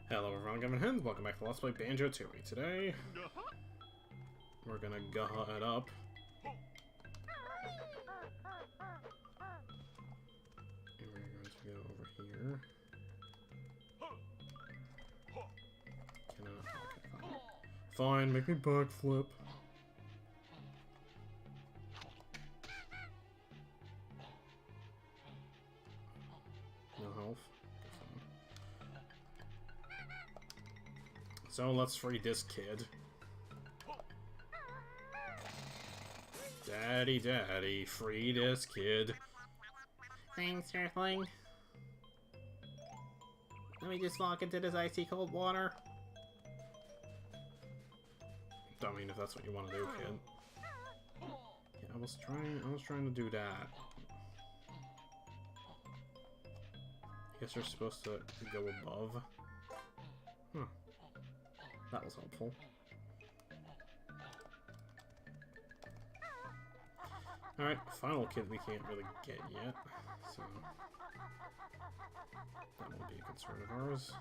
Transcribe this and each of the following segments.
Hello everyone, I'm Hands. Welcome back to Let's Play Banjo-Tooie. Today, we're gonna go it up. And we're going to go over here. Cannot. Okay, fine. Fine, make me backflip. No health. So let's free this kid. Daddy, free this kid. Thanks, Earthling. Let me just walk into this icy cold water. I mean, if that's what you want to do, kid. Yeah, I was trying to do that. I guess you're supposed to go above. Huh. That was helpful. Alright, final kid we can't really get yet, so that won't be a concern of ours.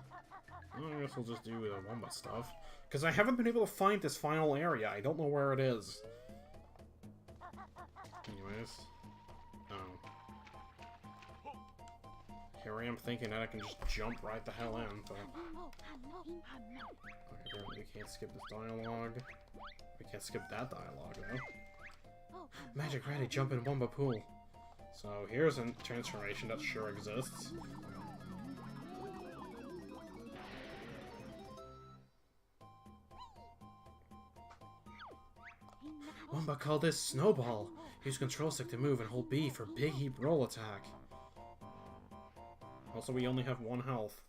Well, I guess we'll just do the Wombat stuff, because I haven't been able to find this final area. I don't know where it is. Anyways, here I am thinking that I can just jump right the hell in, but okay, we can't skip this dialogue. We can't skip that dialogue, though. Magic ready, jump in Wombat pool. So here's a transformation that sure exists. Wombat called this Snowball. Use control stick to move and hold B for big heap roll attack. Also, we only have 1 health.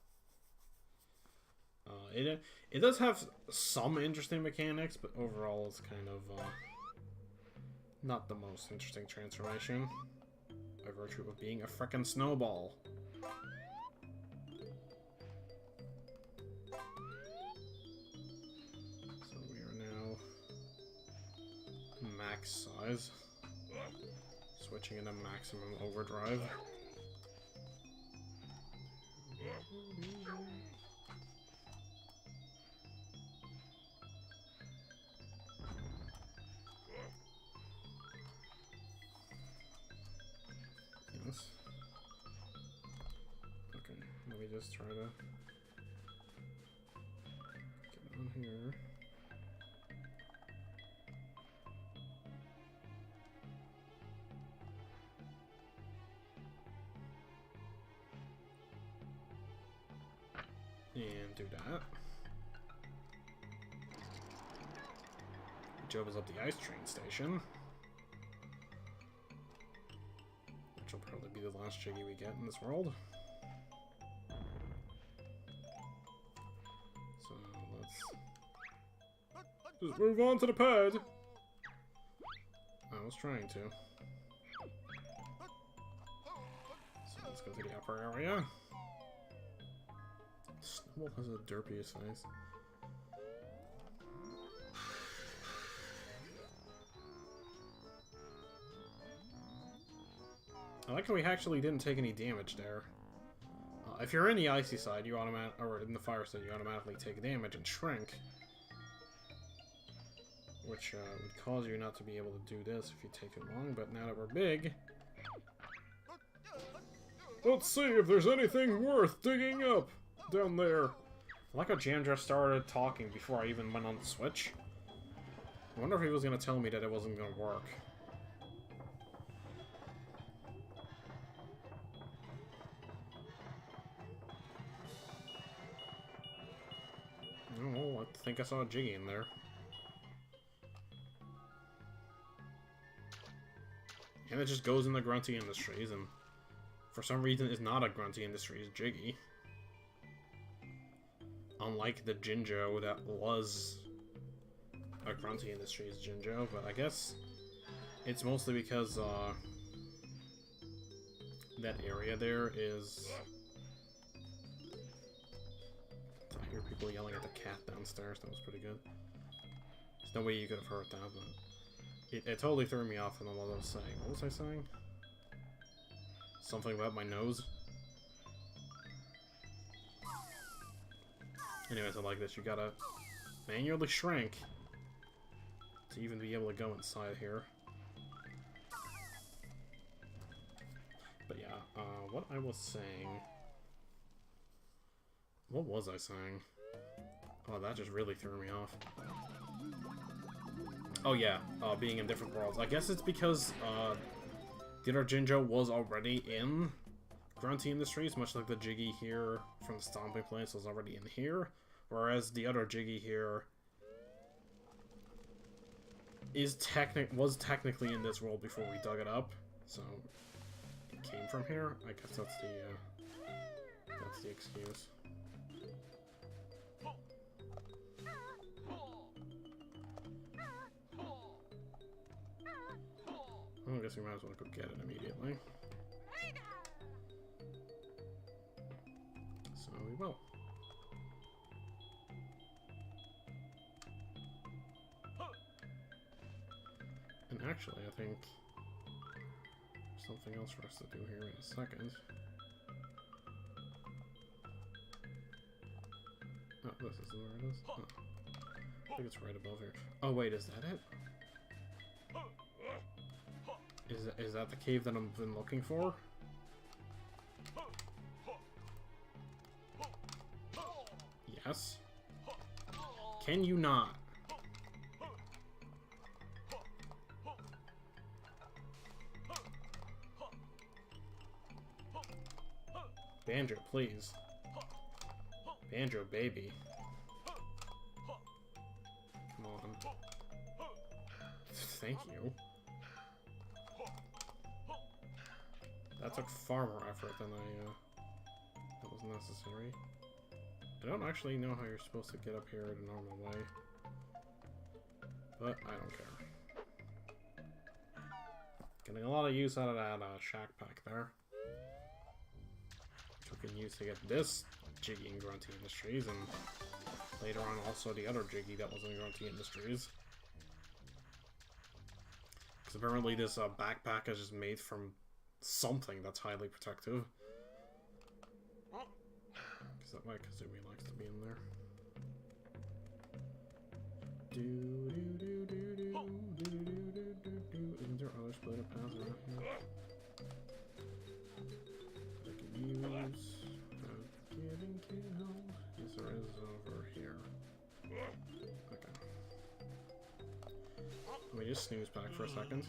It does have some interesting mechanics, but overall it's kind of not the most interesting transformation, by virtue of being a frickin' snowball. So we are now max size, switching into maximum overdrive. Yes. Okay, let me just try to get on here. And do that. Job is up the ice train station. Which will probably be the last Jiggy we get in this world. So let's just move on to the pad. I was trying to. So let's go to the upper area. Snowball has the derpiest face. I like how we actually didn't take any damage there. If you're in the icy side, you or in the fire side, you automatically take damage and shrink, which would cause you not to be able to do this if you take it long. But now that we're big, let's see if there's anything worth digging up down there. I like how Jamdra started talking before I even went on the switch. I wonder if he was going to tell me that it wasn't going to work. Oh, well, I think I saw a Jiggy in there. And it just goes in the Grunty Industries, and for some reason it's not a Grunty Industries Jiggy. Unlike the Minjo that was a Grunty Industries Minjo, but I guess it's mostly because that area there is... I hear people yelling at the cat downstairs. That was pretty good. There's no way you could have heard that, but it totally threw me off in what I was saying. What was I saying? Something about my nose? Anyways, I like this. You gotta manually shrink to even be able to go inside here. But yeah, what I was saying... What was I saying? Oh, that just really threw me off. Oh yeah, being in different worlds. I guess it's because, the other Jinjo was already in Grunty Industries, much like the Jiggy here from the Stomping Place was already in here. Whereas the other Jiggy here is was technically in this world before we dug it up. So, it came from here. I guess that's the excuse. I guess we might as well go get it immediately. So we will. And actually, I think there's something else for us to do here in a second. Oh, this is where it is. Oh. I think it's right above here. Oh wait, is that it? Is that the cave that I've been looking for? Yes. Can you not? Banjo, please. Banjo, baby. Come on. Thank you. That took far more effort than that was necessary. I don't actually know how you're supposed to get up here the normal way. But I don't care. Getting a lot of use out of that shack pack there. Which we can use to get this Jiggy in Grunty Industries, and later on also the other Jiggy that was in Grunty Industries. Because apparently this backpack is just made from something that's highly protective. Because that way Kazooie likes to be in there. Isn't there other splitter paths around here? I can use getting killed. Yes, there is over here. Okay. Let me just snooze back for a second.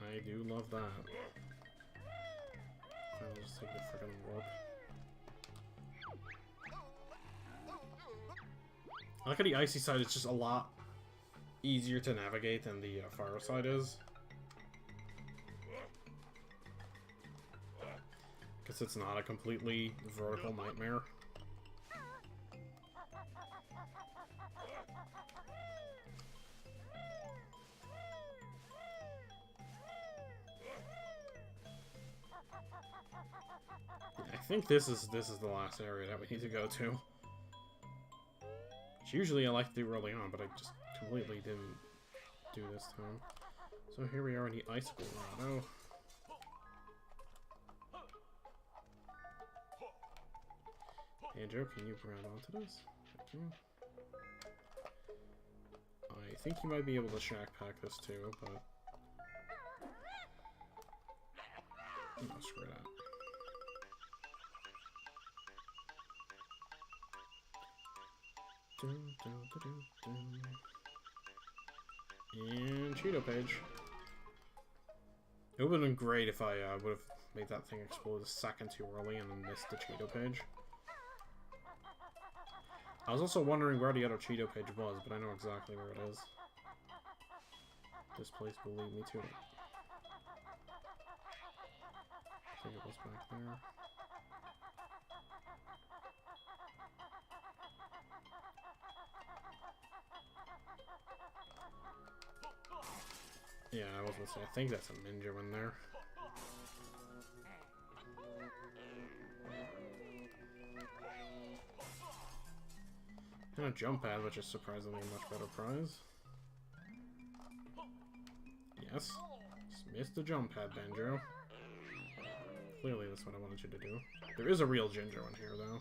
I do love that. I'll just take the friggin' warp. I like how the icy side is just a lot easier to navigate than the fire side is. Because it's not a completely vertical nightmare. I think this is the last area that we need to go to. Which usually I like to do early on, but I just completely didn't do this time. So here we are in the Ice Grotto. Banjo, can you grab onto this? Thank you. I think you might be able to shack pack this too, but... Oh, screw that. And Cheeto page. It would have been great if I would have made that thing explode a second too early and then missed the Cheeto page. I was also wondering where the other Cheeto page was, but I know exactly where it is. This place will lead me to it. I think it was back there. Yeah, I was gonna say, I think that's a Minjo in there. And a jump pad, which is surprisingly a much better prize. Yes. Just missed the jump pad, Banjo. Clearly that's what I wanted you to do. There is a real Jinjo in here, though.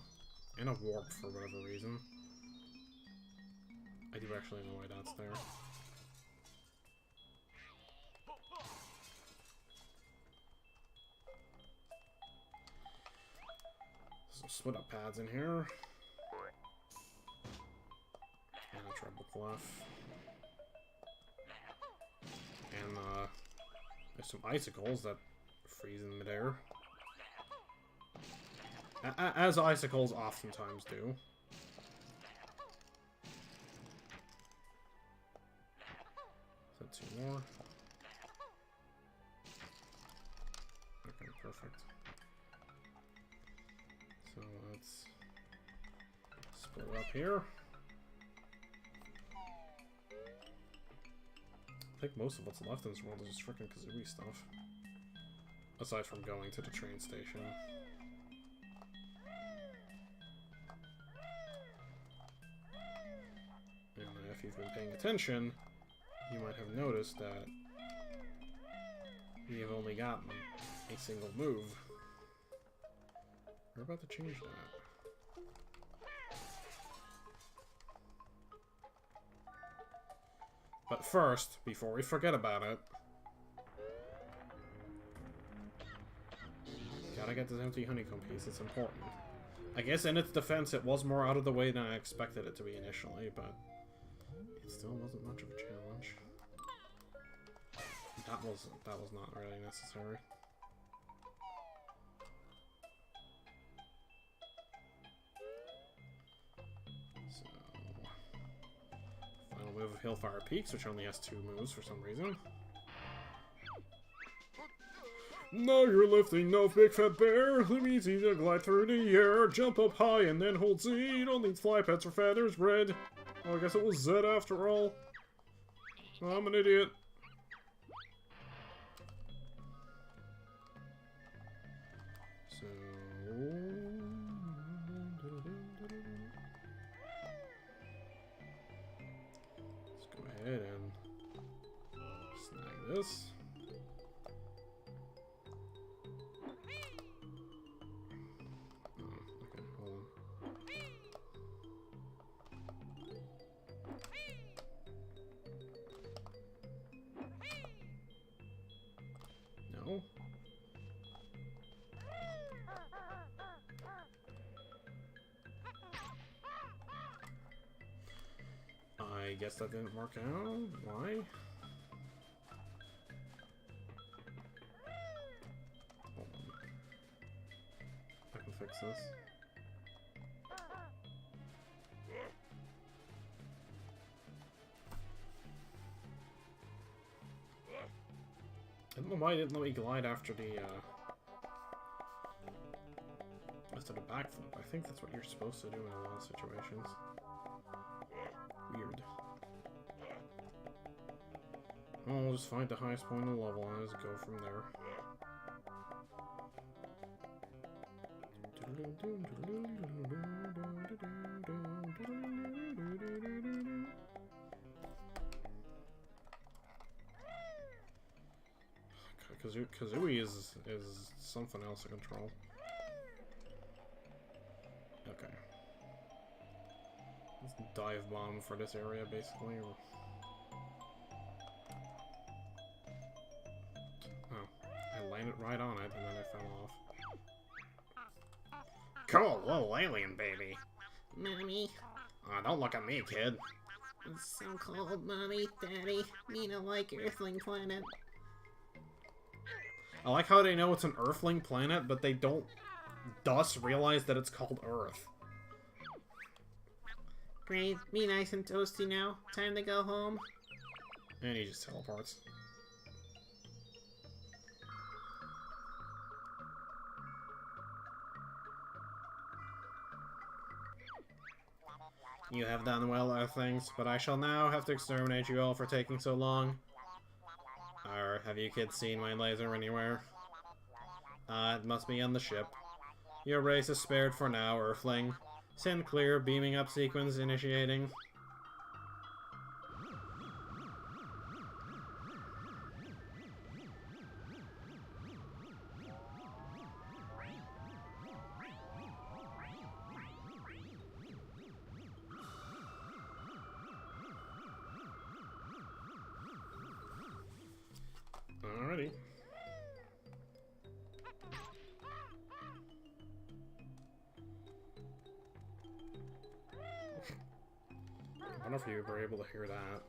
And a warp for whatever reason. I do actually know why that's there. Some split up pads in here. And a treble clef. And there's some icicles that freeze in midair. As icicles oftentimes do. Is that two more? Okay, perfect. So let's split up here. I think most of what's left in this world is just frickin' Kazooie stuff. Aside from going to the train station. And if you've been paying attention, you might have noticed that we have only gotten a single move. We're about to change that. But first, before we forget about it, gotta get this empty honeycomb piece, it's important. I guess in its defense, it was more out of the way than I expected it to be initially, but it still wasn't much of a challenge. That was not really necessary. So, final move of Hailfire Peaks, which only has 2 moves for some reason. Now you're lifting off, big fat bear. Let me see you glide through the air. Jump up high and then hold Z. You don't need fly pads or feathers, red. Oh, I guess it was Z after all. Oh, I'm an idiot. So... let's go ahead and snag this. I guess that didn't work out. Why? Hold on. I can fix this. I don't know why I didn't let me glide after the backflip. I think that's what you're supposed to do in a lot of situations. Weird. Well, we'll just find the highest point of the level and just go from there. Kazooie is something else to control. Okay. Let's dive bomb for this area, basically. Oh, I landed right on it, and then I fell off. Cool, little alien baby. Mommy. Oh, don't look at me, kid. It's so cold, Mommy, Daddy. Me don't like Earthling planet. I like how they know it's an Earthling planet, but they don't thus realize that it's called Earth. Great, be nice and toasty now. Time to go home. And he just teleports. You have done well, Earthlings, but I shall now have to exterminate you all for taking so long. Or have you kids seen my laser anywhere? It must be on the ship. Your race is spared for now, Earthling. Send clear, beaming up sequence initiating. Alrighty. I wonder if you were able to hear that.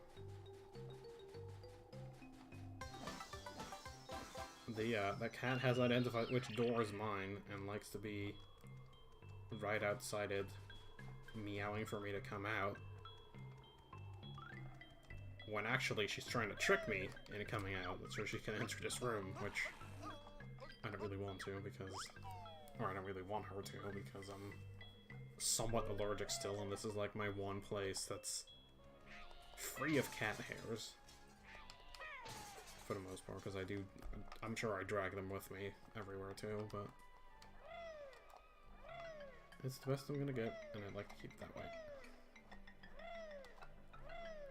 The cat has identified which door is mine and likes to be right outside it, meowing for me to come out. When actually she's trying to trick me into coming out so she can enter this room, which I don't really want to because... Or I don't really want her to because I'm somewhat allergic still, and this is like my one place that's free of cat hairs. For the most part, because I'm sure I drag them with me everywhere too, but it's the best I'm gonna get, and I'd like to keep it that way.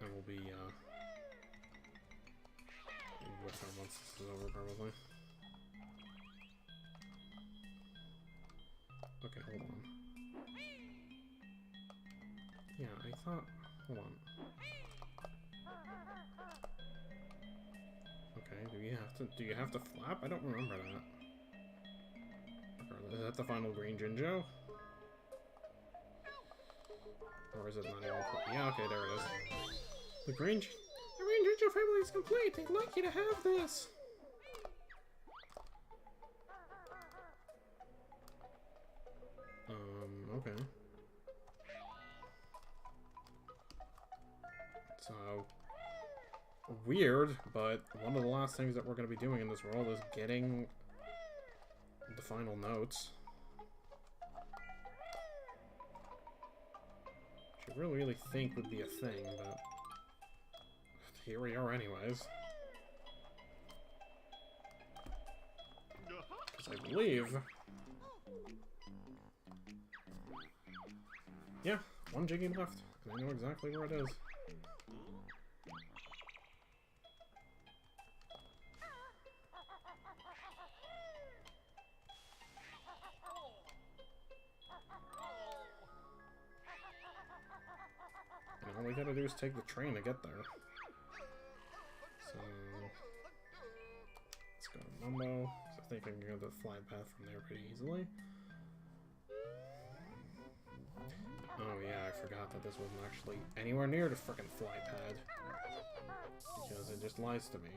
And we'll be with her once this is over, probably. Okay, hold on. Yeah, I thought... Hold on. Okay, do you have to flap? I don't remember that. Okay, is that the final green Jinjo? Or is it not even... Yeah, okay, there it is. The green Jinjo family is complete! They'd like you to have this! Okay. So... Weird, but one of the last things that we're going to be doing in this world is getting the final notes. Which I really think would be a thing, but here we are anyways. Because I believe... Yeah, one Jiggy left, and I know exactly where it is. And all we gotta do is take the train to get there. So... Let's go to Mumbo, because I think I can go the flight path from there pretty easily. Oh yeah, I forgot that this wasn't actually anywhere near the frickin' fly pad. Because it just lies to me.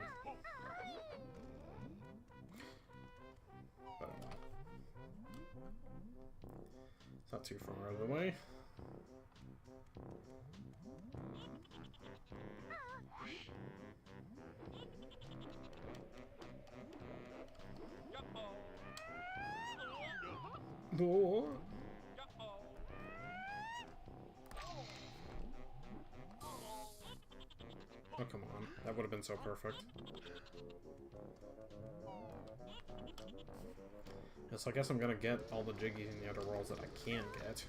But oh well. It's not too far out of the way. Oh. Oh, come on. That would have been so perfect. Yeah, so I guess I'm gonna get all the Jiggies in the other worlds that I can get.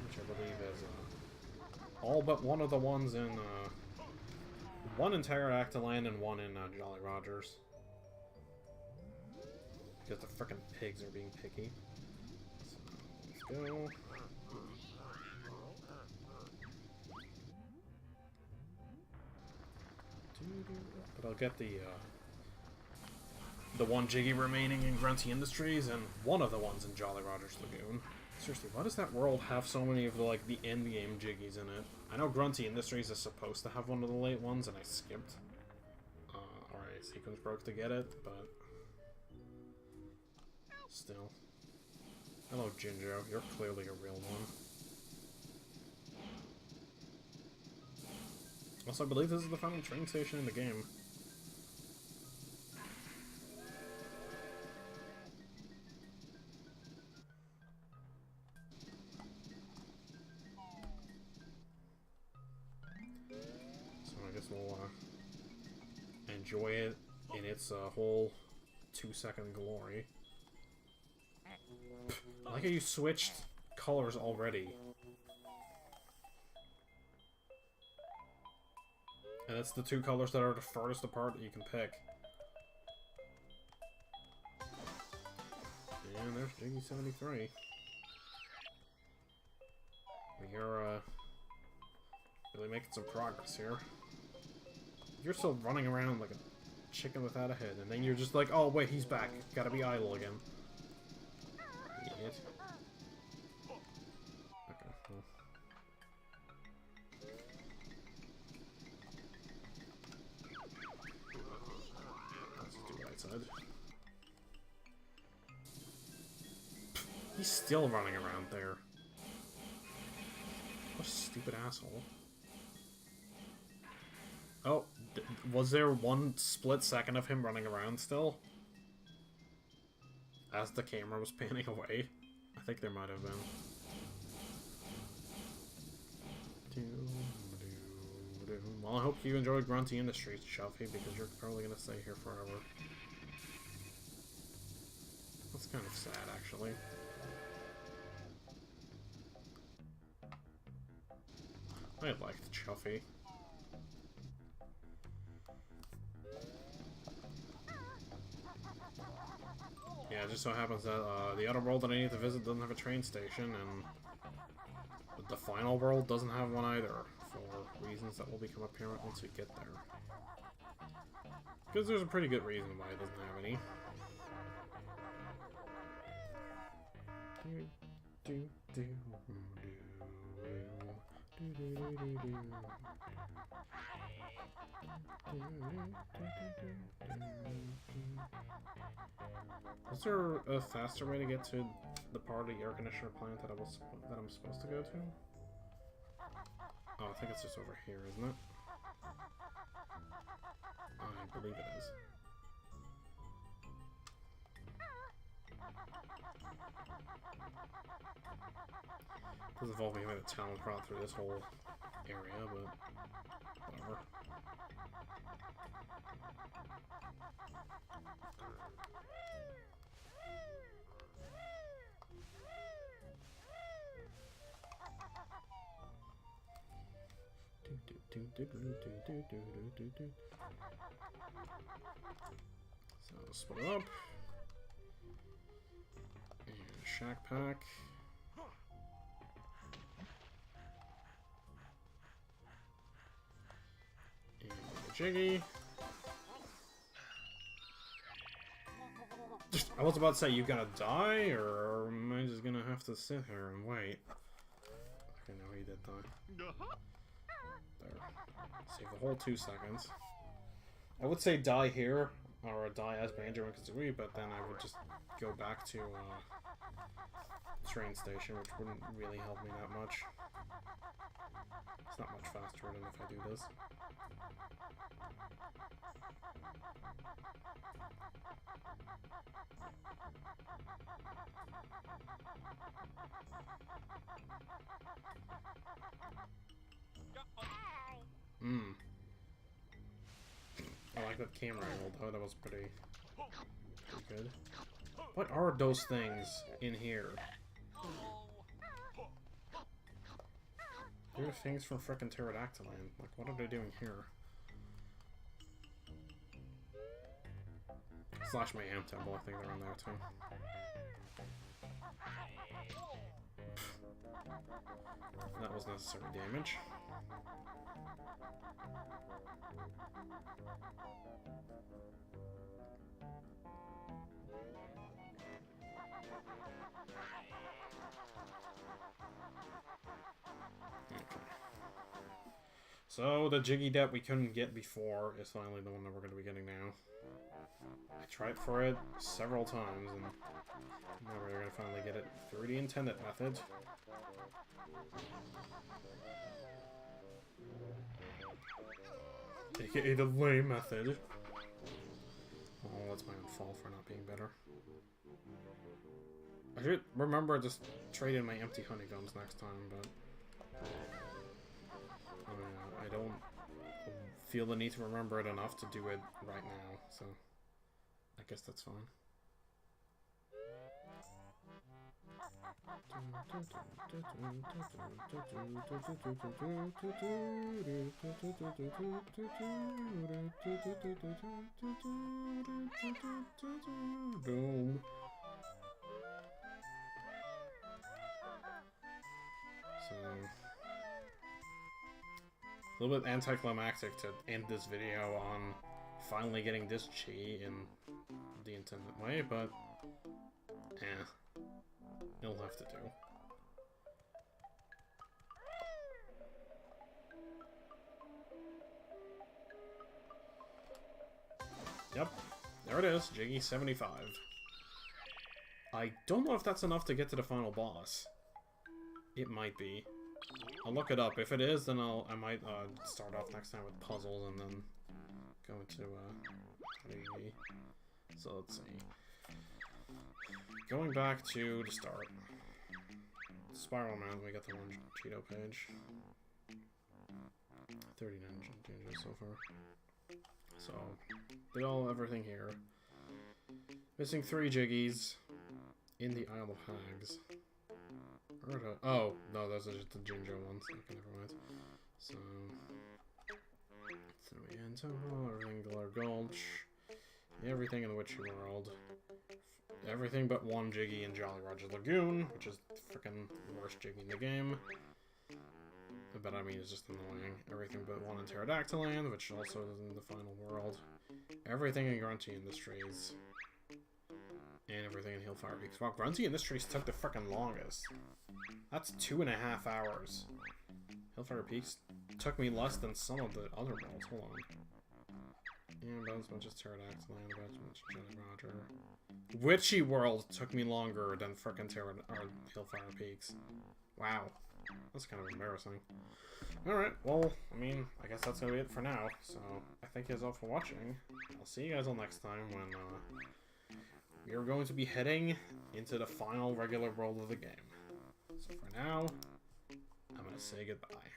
Which I believe is all but one of the ones in... one in Pterodactyland and one in Jolly Rogers. Because the frickin' pigs are being picky. So, let's go. But I'll get the one Jiggy remaining in Grunty Industries and one of the ones in Jolly Rogers Lagoon. Seriously, why does that world have so many of the, like, the endgame Jiggies in it? I know Grunty Industries is supposed to have one of the late ones, and I skipped. Alright, sequence broke to get it, but... Still. Hello, Jinjo. You're clearly a real one. Also, I believe this is the final train station in the game. So I guess we'll enjoy it in its whole 2-second glory. I like how you switched colors already. And it's the two colors that are the furthest apart that you can pick. And there's Jiggy 73. We're really making some progress here. You're still running around like a chicken without a head, and then you're just like, oh wait, he's back. Gotta be idle again. Idiot. Okay, well. Let's do right side. He's still running around there. What a stupid asshole. Oh, was there one split second of him running around still? As the camera was panning away? I think there might have been. Well, I hope you enjoyed Grunty Industries, Shelfie, because you're probably gonna stay here forever. That's kind of sad, actually. I liked Chuffy. Yeah, it just so happens that the other world that I need to visit doesn't have a train station, and the final world doesn't have one either, for reasons that will become apparent once we get there. Because there's a pretty good reason why it doesn't have any. Is there a faster way to get to the part of the air conditioner plant that I'm supposed to go to? Oh, I think it's just over here, isn't it? I believe it is. Doesn't involve me having a town crawl through this whole area, but whatever. So split up. And shack pack. And a Jiggy. I was about to say, you gonna die, or am I just gonna have to sit here and wait? Okay, no, he did die. There. Save the whole 2 seconds. I would say die here, or die as Banjo and Kazooie, but then I would just go back to train station, which wouldn't really help me that much. It's not much faster than if I do this. I like that camera angle though, that was pretty good. What are those things in here? They're things from frickin' Pterodactyland. Like, what are they doing here? Slash my Amp Temple, I think they're on there too. That was necessary damage. So, the Jiggy that we couldn't get before is finally the one that we're going to be getting now. I tried for it several times, and now we're going to finally get it through the intended method. AKA the lame method. Oh, that's my own fault for not being better. I should remember to just trade in my empty honeycombs next time, but... I don't feel the need to remember it enough to do it right now, so I guess that's fine. So, a little bit anticlimactic to end this video on finally getting this chi in the intended way, but it'll have to do. Yep, there it is, Jiggy 75. I don't know if that's enough to get to the final boss. It might be. I'll look it up. If it is, then I might start off next time with puzzles and then go into maybe. So let's see. Going back to the start. Spiral Man, we got the one Cheeto page. 39 changes so far. So, did everything here. Missing 3 Jiggies in the Isle of Hags. Oh, no, those are just the Minjo ones. Okay, never mind. So, we enter everything Glare Gulch, everything in the Witchy World, everything but one Jiggy in Jolly Roger Lagoon, which is the frickin' worst Jiggy in the game. But I mean, it's just annoying. Everything but one in Pterodactyl Land, which also is in the final world. Everything in Grunty Industries. And everything in Hailfire Peaks. Wow, Grunty Industries took the frickin' longest. That's 2.5 hours. Hailfire Peaks took me less than some of the other worlds. Hold on. And Bones Bunches Pterodactyl Land, Bones Bunches Jolly Roger. Witchy World took me longer than frickin' Hailfire Peaks. Wow. That's kind of embarrassing. Alright, well, I mean, I guess that's gonna be it for now. So, I thank you guys all for watching. I'll see you guys all next time when, we are going to be heading into the final regular world of the game. So for now, I'm gonna say goodbye.